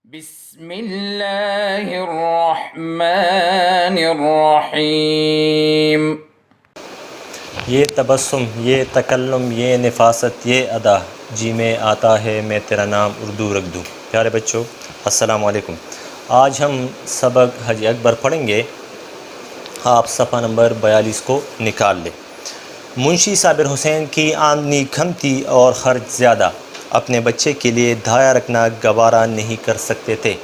بسم اللہ الرحمن الرحیم۔ یہ تبسم، یہ تکلم، یہ نفاست، یہ ادا، جی میں آتا ہے میں تیرا نام اردو رکھ دوں۔ پیارے بچوں السلام علیکم۔ آج ہم سبق حج اکبر پڑھیں گے۔ آپ صفحہ نمبر 42 کو نکال لیں۔ منشی صابر حسین کی آمدنی کم تھی اور خرچ زیادہ، اپنے بچے کے لیے دھایا رکھنا گوارا نہیں کر سکتے تھے۔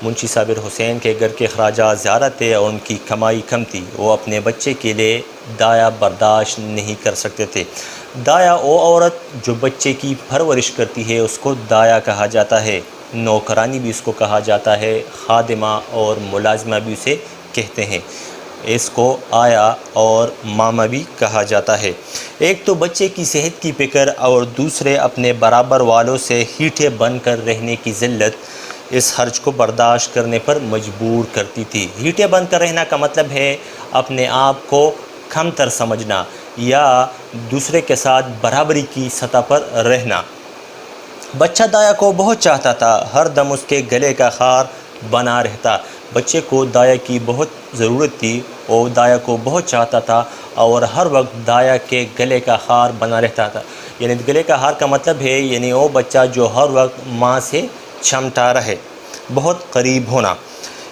منشی صابر حسین کے گھر کے اخراجات زیادہ تھے اور ان کی کمائی کم تھی، وہ اپنے بچے کے لیے دایا برداشت نہیں کر سکتے تھے۔ دایا وہ عورت جو بچے کی پرورش کرتی ہے اس کو دایا کہا جاتا ہے، نوکرانی بھی اس کو کہا جاتا ہے، خادمہ اور ملازمہ بھی اسے کہتے ہیں، اس کو آیا اور ماما بھی کہا جاتا ہے۔ ایک تو بچے کی صحت کی فکر اور دوسرے اپنے برابر والوں سے ہیٹھے بن کر رہنے کی ذلت اس حرج کو برداشت کرنے پر مجبور کرتی تھی۔ ہیٹھے بن کر رہنا کا مطلب ہے اپنے آپ کو کم تر سمجھنا یا دوسرے کے ساتھ برابری کی سطح پر رہنا۔ بچہ دایا کو بہت چاہتا تھا، ہر دم اس کے گلے کا خار بنا رہتا۔ بچے کو دایا کی بہت ضرورت تھی، وہ دایا کو بہت چاہتا تھا اور ہر وقت دایا کے گلے کا خار بنا رہتا تھا۔ یعنی گلے کا ہار کا مطلب ہے یعنی وہ بچہ جو ہر وقت ماں سے چمٹا رہے، بہت قریب ہونا۔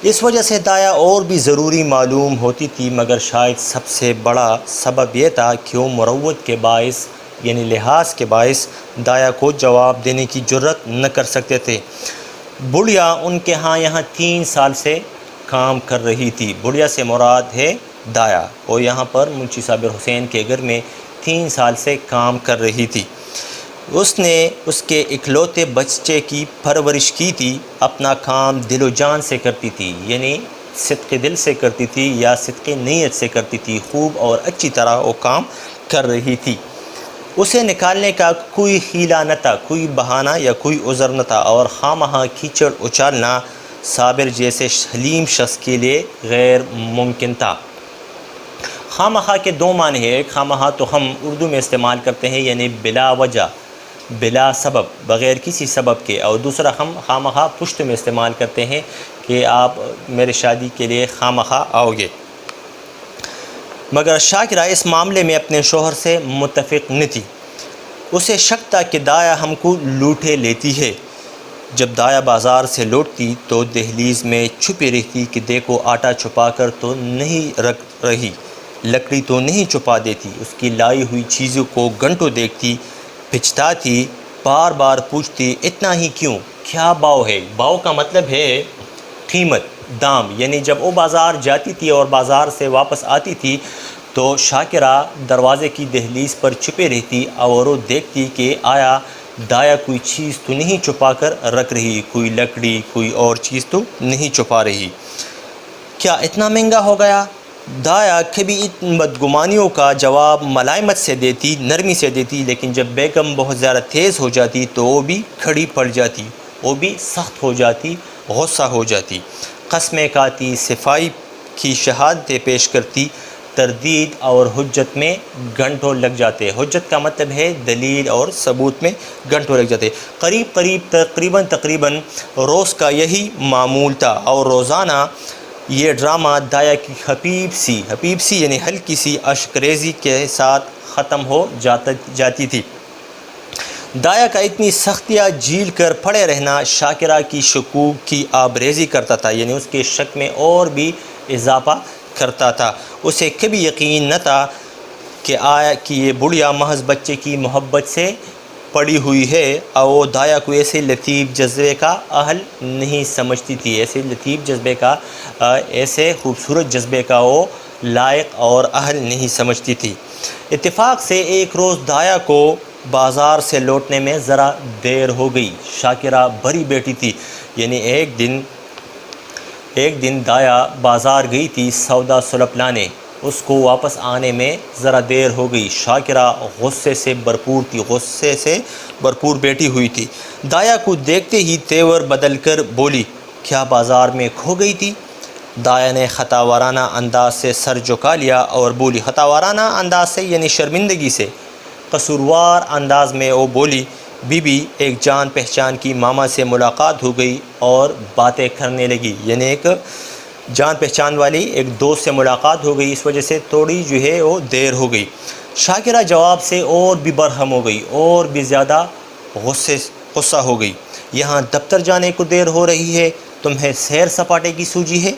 اس وجہ سے دایا اور بھی ضروری معلوم ہوتی تھی، مگر شاید سب سے بڑا سبب یہ تھا کہ وہ مروت کے باعث یعنی لحاظ کے باعث دایا کو جواب دینے کی جرت نہ کر سکتے تھے۔ بڑھیا ان کے ہاں یہاں 3 سال سے کام کر رہی تھی۔ بڑھیا سے مراد ہے دایا، وہ یہاں پر منشی صابر حسین کے گھر میں 3 سال سے کام کر رہی تھی۔ اس نے اس کے اکلوتے بچے کی پرورش کی تھی، اپنا کام دل و جان سے کرتی تھی، یعنی صدق دل سے کرتی تھی یا صدق نیت سے کرتی تھی، خوب اور اچھی طرح وہ کام کر رہی تھی۔ اسے نکالنے کا کوئی حیلہ نہ تھا، کوئی بہانہ یا کوئی عذر نہ تھا، اور خواہ مخواہ کیچڑ اچالنا صابر جیسے حلیم شخص کے لیے غیر ممکن تھا۔ خواہ مخواہ کے 2 معنی ہیں۔ ایک خواہ مخواہ تو ہم اردو میں استعمال کرتے ہیں یعنی بلا وجہ، بلا سبب، بغیر کسی سبب کے، اور دوسرا ہم خواہ مخواہ پشت میں استعمال کرتے ہیں کہ آپ میرے شادی کے لیے خواہ مخواہ آؤ گے۔ مگر شاکرہ اس معاملے میں اپنے شوہر سے متفق نہ تھی۔ اسے شک تھا کہ دایا ہم کو لوٹے لیتی ہے۔ جب دایا بازار سے لوٹتی تو دہلیز میں چھپی رہتی کہ دیکھو آٹا چھپا کر تو نہیں رکھ رہی، لکڑی تو نہیں چھپا دیتی۔ اس کی لائی ہوئی چیزوں کو گھنٹوں دیکھتی، پھچتاتی، بار بار پوچھتی اتنا ہی کیوں، کیا باؤ ہے؟ باؤ کا مطلب ہے قیمت، دام، یعنی جب وہ بازار جاتی تھی اور بازار سے واپس آتی تھی تو شاکرہ دروازے کی دہلیز پر چھپے رہتی اور وہ دیکھتی کہ آیا دایا کوئی چیز تو نہیں چھپا کر رکھ رہی، کوئی لکڑی، کوئی اور چیز تو نہیں چھپا رہی۔ کیا اتنا مہنگا ہو گیا؟ دایا کبھی ان بدگمانیوں کا جواب ملائمت سے دیتی، نرمی سے دیتی، لیکن جب بیگم بہت زیادہ تیز ہو جاتی تو وہ بھی کھڑی پڑ جاتی، وہ بھی سخت ہو جاتی، غصہ ہو جاتی، قسمیں کھاتی، صفائی کی شہادتیں پیش کرتی، تردید اور حجت میں گھنٹوں لگ جاتے۔ حجت کا مطلب ہے دلیل اور ثبوت میں گھنٹوں لگ جاتے۔ تقریباً روز کا یہی معمول تھا، اور روزانہ یہ ڈرامہ دایا کی حبیب سی یعنی ہلکی سی اشک ریزی کے ساتھ ختم ہو جاتی تھی۔ دایا کا اتنی سختیاں جھیل کر پڑے رہنا شاکرہ کی شکوک کی آبریزی کرتا تھا، یعنی اس کے شک میں اور بھی اضافہ کرتا تھا۔ اسے کبھی یقین نہ تھا کہ یہ بڑھیا محض بچے کی محبت سے پڑی ہوئی ہے، اور وہ دایا کو ایسے لطیف جذبے کا اہل نہیں سمجھتی تھی، ایسے خوبصورت جذبے کا وہ لائق اور اہل نہیں سمجھتی تھی۔ اتفاق سے ایک روز دایا کو بازار سے لوٹنے میں ذرا دیر ہو گئی۔ شاکرہ بھری بیٹھی تھی، یعنی ایک دن دایا بازار گئی تھی سودا سلپ لانے، اس کو واپس آنے میں ذرا دیر ہو گئی۔ شاکرہ غصے سے بھرپور بیٹھی ہوئی تھی۔ دایا کو دیکھتے ہی تیور بدل کر بولی، کیا بازار میں کھو گئی تھی؟ دایا نے خطاوارانہ انداز سے سر جھکا لیا اور بولی، خطاوارانہ انداز سے یعنی شرمندگی سے، قصوروار انداز میں وہ بولی، بی بی ایک جان پہچان کی ماما سے ملاقات ہو گئی اور باتیں کرنے لگی، یعنی ایک جان پہچان والی ایک دوست سے ملاقات ہو گئی، اس وجہ سے تھوڑی جو ہے وہ دیر ہو گئی۔ شاکرہ جواب سے اور بھی برہم ہو گئی اور بھی زیادہ غصہ ہو گئی۔ یہاں دفتر جانے کو دیر ہو رہی ہے، تمہیں سیر سپاٹے کی سوجی ہے؟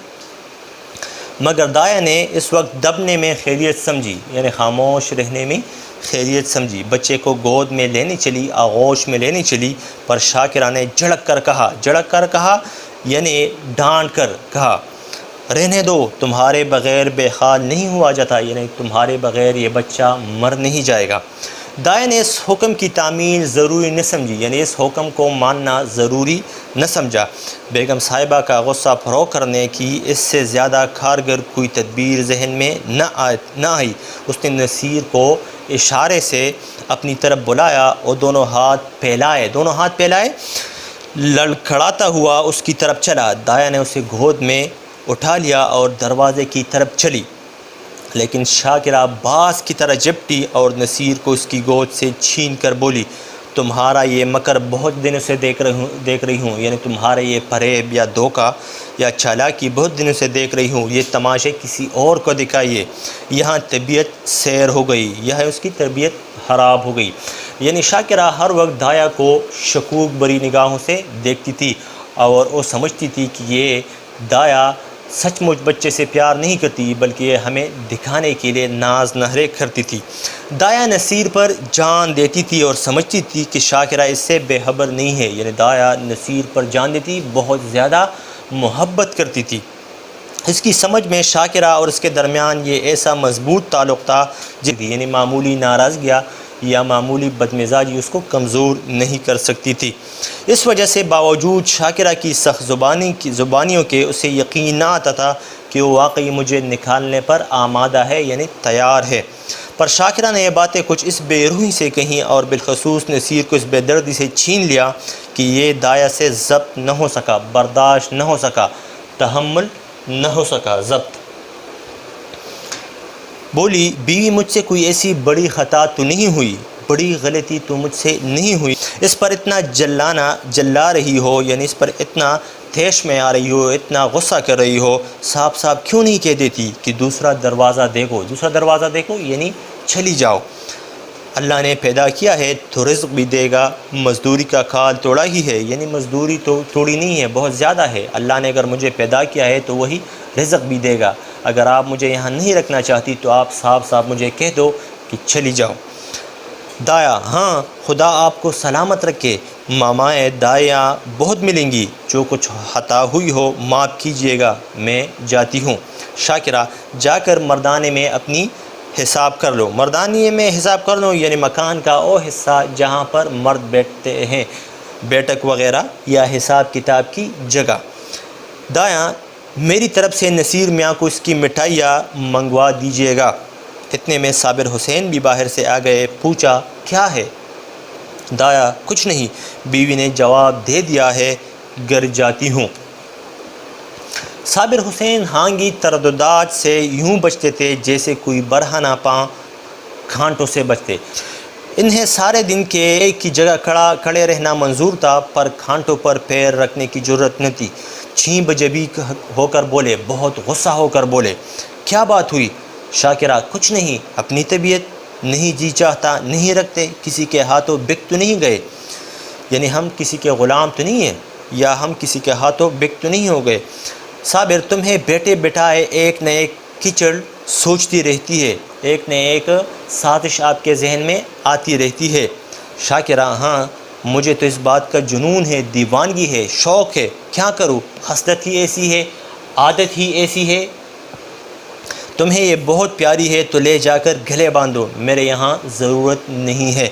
مگر دایا نے اس وقت دبنے میں خیریت سمجھی، یعنی خاموش رہنے میں خیریت سمجھی۔ بچے کو گود میں لینے چلی، آغوش میں لینے چلی، پر شاکرہ نے جھڑک کر کہا یعنی ڈانٹ کر کہا، رہنے دو، تمہارے بغیر بے حال نہیں ہوا جاتا، یعنی تمہارے بغیر یہ بچہ مر نہیں جائے گا۔ دایا نے اس حکم کی تعمیل ضروری نہ سمجھی، یعنی اس حکم کو ماننا ضروری نہ سمجھا۔ بیگم صاحبہ کا غصہ فروغ کرنے کی اس سے زیادہ کارگر کوئی تدبیر ذہن میں نہ آئی۔ اس نے نصیر کو اشارے سے اپنی طرف بلایا اور دونوں ہاتھ پھیلائے لڑکھڑاتا ہوا اس کی طرف چلا۔ دایا نے اسے گود میں اٹھا لیا اور دروازے کی طرف چلی، لیکن شاکرہ باز کی طرح جھپٹی اور نصیر کو اس کی گود سے چھین کر بولی، تمہارا یہ مکر بہت دنوں سے دیکھ رہی ہوں، یعنی تمہارا یہ فریب یا دھوکہ یا چالاکی بہت دنوں سے دیکھ رہی ہوں، یہ تماشے کسی اور کو دکھائیے۔ یہاں طبیعت سیر ہو گئی، اس کی طبیعت خراب ہو گئی۔ یعنی شاکرہ ہر وقت دایا کو شکوک بری نگاہوں سے دیکھتی تھی اور وہ سمجھتی تھی کہ یہ دایا سچ مچ بچے سے پیار نہیں کرتی، بلکہ یہ ہمیں دکھانے کے لیے ناز نہرے کرتی تھی۔ دایا نصیر پر جان دیتی تھی اور سمجھتی تھی کہ شاکرہ اس سے بے خبر نہیں ہے، یعنی دایا نصیر پر جان دیتی، بہت زیادہ محبت کرتی تھی۔ اس کی سمجھ میں شاکرہ اور اس کے درمیان یہ ایسا مضبوط تعلق تھا یعنی معمولی ناراضگیاں یا معمولی بدمزاجی اس کو کمزور نہیں کر سکتی تھی۔ اس وجہ سے باوجود شاکرہ کی سخت زبانیوں کے اسے یقین نہ آتا تھا کہ وہ واقعی مجھے نکالنے پر آمادہ ہے، یعنی تیار ہے۔ پر شاکرہ نے یہ باتیں کچھ اس بے روحی سے کہیں اور بالخصوص نصیر کو اس بے دردی سے چھین لیا کہ یہ دایا سے ضبط نہ ہو سکا، برداشت نہ ہو سکا، تحمل نہ ہو سکا، ضبط۔ بولی، بیوی مجھ سے کوئی ایسی بڑی خطا تو نہیں ہوئی، بڑی غلطی تو مجھ سے نہیں ہوئی، اس پر اتنا جلا رہی ہو، یعنی اس پر اتنا تیش میں آ رہی ہو، اتنا غصہ کر رہی ہو، صاف کیوں نہیں کہہ دیتی کہ دوسرا دروازہ دیکھو، یعنی چلی جاؤ۔ اللہ نے پیدا کیا ہے تو رزق بھی دے گا، مزدوری کا کھال توڑا ہی ہے، یعنی مزدوری تو تھوڑی نہیں ہے، بہت زیادہ ہے۔ اللہ نے اگر مجھے پیدا کیا ہے تو وہی رزق بھی دے گا۔ اگر آپ مجھے یہاں نہیں رکھنا چاہتی تو آپ صاف مجھے کہہ دو کہ چلی جاؤ۔ دایا، ہاں خدا آپ کو سلامت رکھے، مامائیں دایا بہت ملیں گی، جو کچھ خطا ہوئی ہو معاف کیجیے گا، میں جاتی ہوں۔ شاکرہ، جا کر مردانے میں اپنی حساب کر لو۔ مردانی میں حساب کر لو یعنی مکان کا وہ حصہ جہاں پر مرد بیٹھتے ہیں، بیٹھک وغیرہ یا حساب کتاب کی جگہ۔ دایا، میری طرف سے نصیر میاں کو اس کی مٹھائیاں منگوا دیجیے گا۔ اتنے میں صابر حسین بھی باہر سے آ گئے۔ پوچھا، کیا ہے؟ دایا، کچھ نہیں، بیوی نے جواب دے دیا ہے، گھر جاتی ہوں۔ صابر حسین ہانگی ترددات سے یوں بچتے تھے جیسے کوئی برہنہ پاں کھانٹوں سے بچتے۔ انہیں سارے دن کے ایک ہی جگہ کھڑے رہنا منظور تھا، پر کھانٹوں پر پیر رکھنے کی جرت نہ تھی۔ چھینب جبی ہو کر بولے، بہت غصہ ہو کر بولے، کیا بات ہوئی؟ شاکرہ، کچھ نہیں، اپنی طبیعت نہیں جی چاہتا نہیں رکھتے، کسی کے ہاتھوں بک تو نہیں گئے، یعنی ہم کسی کے غلام تو نہیں ہیں، یا ہم کسی کے ہاتھوں بک تو نہیں ہو گئے۔ صابر، تمہیں بیٹے بٹھائے ایک نہ ایک کیچڑ سوچتی رہتی ہے، ایک نہ ایک سازش آپ کے ذہن میں آتی رہتی ہے۔ شاکرہ، ہاں مجھے تو اس بات کا جنون ہے، دیوانگی ہے، شوق ہے، کیا کروں، خصلت ہی ایسی ہے، عادت ہی ایسی ہے۔ تمہیں یہ بہت پیاری ہے تو لے جا کر گلے باندھو، میرے یہاں ضرورت نہیں ہے۔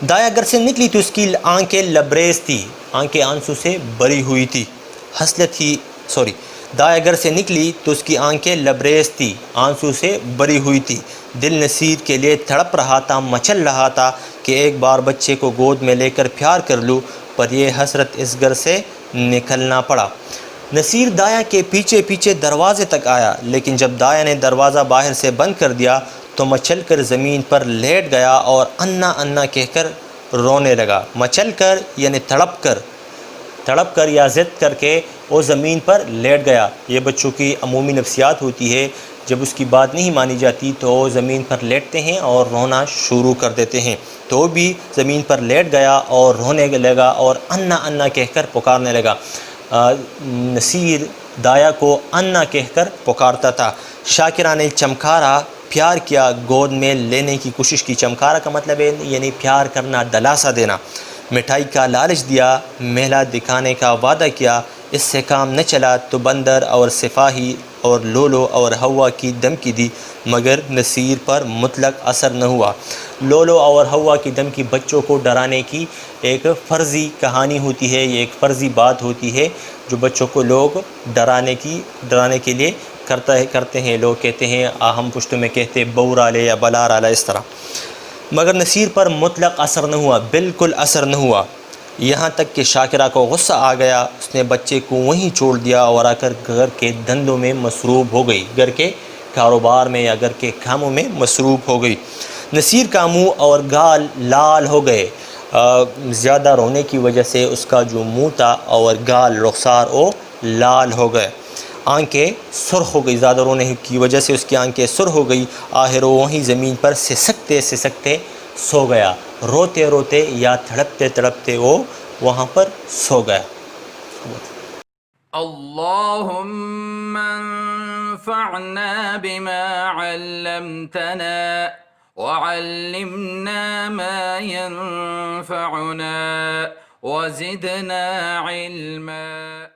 دایا گھر سے نکلی تو اس کی آنکھیں لبریز تھی، آنکھیں آنسو سے بری ہوئی تھی۔ دایا گھر سے نکلی تو اس کی آنکھیں لبریز تھی، آنسو سے بری ہوئی تھی۔ دل نصیر کے لیے تڑپ رہا تھا، مچل رہا تھا کہ ایک بار بچے کو گود میں لے کر پیار کر لوں، پر یہ حسرت اس گھر سے نکلنا پڑا۔ نصیر دایا کے پیچھے پیچھے دروازے تک آیا، لیکن جب دایا نے دروازہ باہر سے بند کر دیا تو مچل کر زمین پر لیٹ گیا اور انا انا کہہ کر رونے لگا. مچل کر یعنی تڑپ کر یا ضد کر کے وہ زمین پر لیٹ گیا. یہ بچوں کی عمومی نفسیات ہوتی ہے. جب اس کی بات نہیں مانی جاتی تو وہ زمین پر لیٹتے ہیں اور رونا شروع کر دیتے ہیں. تو وہ بھی زمین پر لیٹ گیا اور رونے لگا اور انا انا کہہ کر پکارنے لگا. نصیر دایا کو انا کہہ کر پکارتا تھا. شاکرہ نے چمکارا پیار کیا، گود میں لینے کی کوشش کی. چمکارا کا مطلب ہے یعنی پیار کرنا، دلاسا دینا. مٹھائی کا لالچ دیا، میلہ دکھانے کا وعدہ کیا. اس سے کام نہ چلا تو بندر اور سپاہی اور لولو اور ہوا کی دھمکی دی، مگر نصیر پر مطلق اثر نہ ہوا. لولو اور ہوا کی دھمکی بچوں کو ڈرانے کی ایک فرضی کہانی ہوتی ہے. یہ ایک فرضی بات ہوتی ہے جو بچوں کو لوگ ڈرانے کے لیے کرتے ہیں. لوگ کہتے ہیں، ہم پشتو میں کہتے ہیں بورا لے یا بلار آلے، اس طرح. مگر نصیر پر مطلق اثر نہ ہوا، بالکل اثر نہ ہوا. یہاں تک کہ شاکرہ کو غصہ آ گیا. اس نے بچے کو وہیں چھوڑ دیا اور آ کر گھر کے دھندوں میں مصروف ہو گئی، گھر کے کاروبار میں یا گھر کے کاموں میں مصروف ہو گئی. نصیر کا منہ اور گال لال ہو گئے. زیادہ رونے کی وجہ سے اس کا جو منہ تھا اور گال رخسار وہ لال ہو گئے. آنکھیں سرخ ہو گئی، زیادہ رونے کی وجہ سے اس کی آنکھیں سرخ ہو گئی. آخر وہ وہیں زمین پر سسکتے سو گیا. روتے روتے یا تڑپتے تڑپتے وہ وہاں پر سو گیا. اللهم انفعنا بما علمتنا وعلمنا ما ينفعنا وزدنا علما.